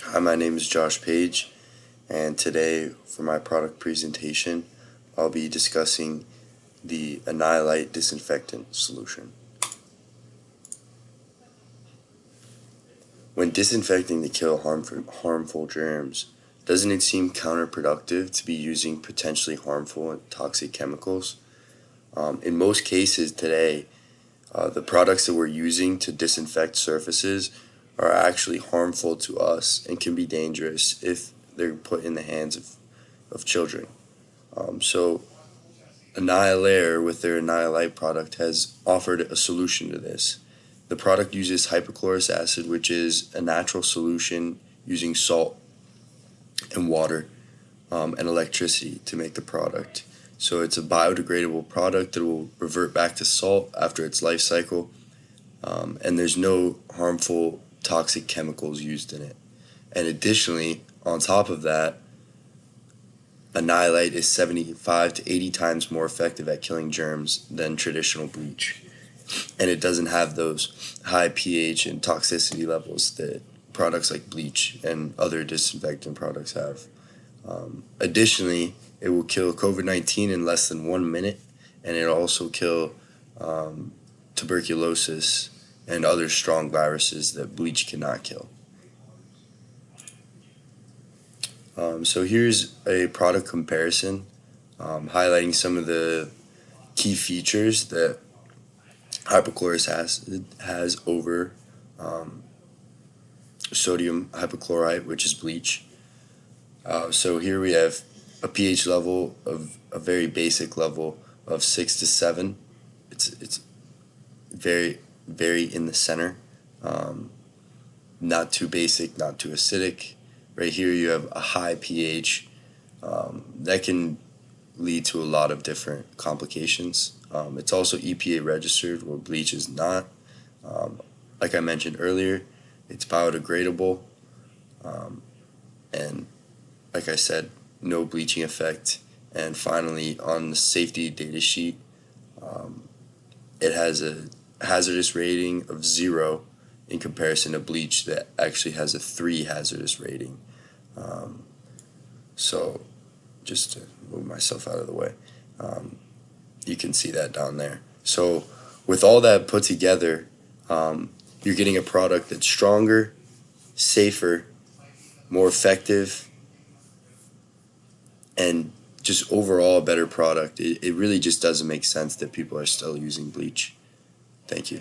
Hi, my name is Josh Page, and today for my product presentation, I'll be discussing the Annihilite disinfectant solution. When disinfecting to kill harmful germs, doesn't it seem counterproductive to be using potentially harmful and toxic chemicals? In most cases today, the products that we're using to disinfect surfaces are actually harmful to us and can be dangerous if they're put in the hands of children. So Annihilator with their Annihilite product has offered a solution to this. The product uses hypochlorous acid, which is a natural solution using salt and water and electricity to make the product. So it's a biodegradable product that will revert back to salt after its life cycle, and there's no harmful toxic chemicals used in it. And additionally, on top of that, Annihilite is 75 to 80 times more effective at killing germs than traditional bleach. And it doesn't have those high pH and toxicity levels that products like bleach and other disinfectant products have. Additionally, it will kill COVID-19 in less than 1 minute, and it'll also kill tuberculosis and other strong viruses that bleach cannot kill. So here's a product comparison highlighting some of the key features that hypochlorous acid has over sodium hypochlorite, which is bleach. So here we have a pH level of a very basic level of 6 to 7. It's very in the center. Not too basic, not too acidic. Right here you have a high pH that can lead to a lot of different complications. It's also EPA registered, where bleach is not. Like I mentioned earlier, it's biodegradable, and like I said, no bleaching effect. And finally, on the safety data sheet, it has a hazardous rating of 0 in comparison to bleach that actually has a 3 hazardous rating. So just to move myself out of the way, you can see that down there. So with all that put together, you're getting a product that's stronger, safer, more effective, and just overall a better product. It really just doesn't make sense that people are still using bleach. Thank you.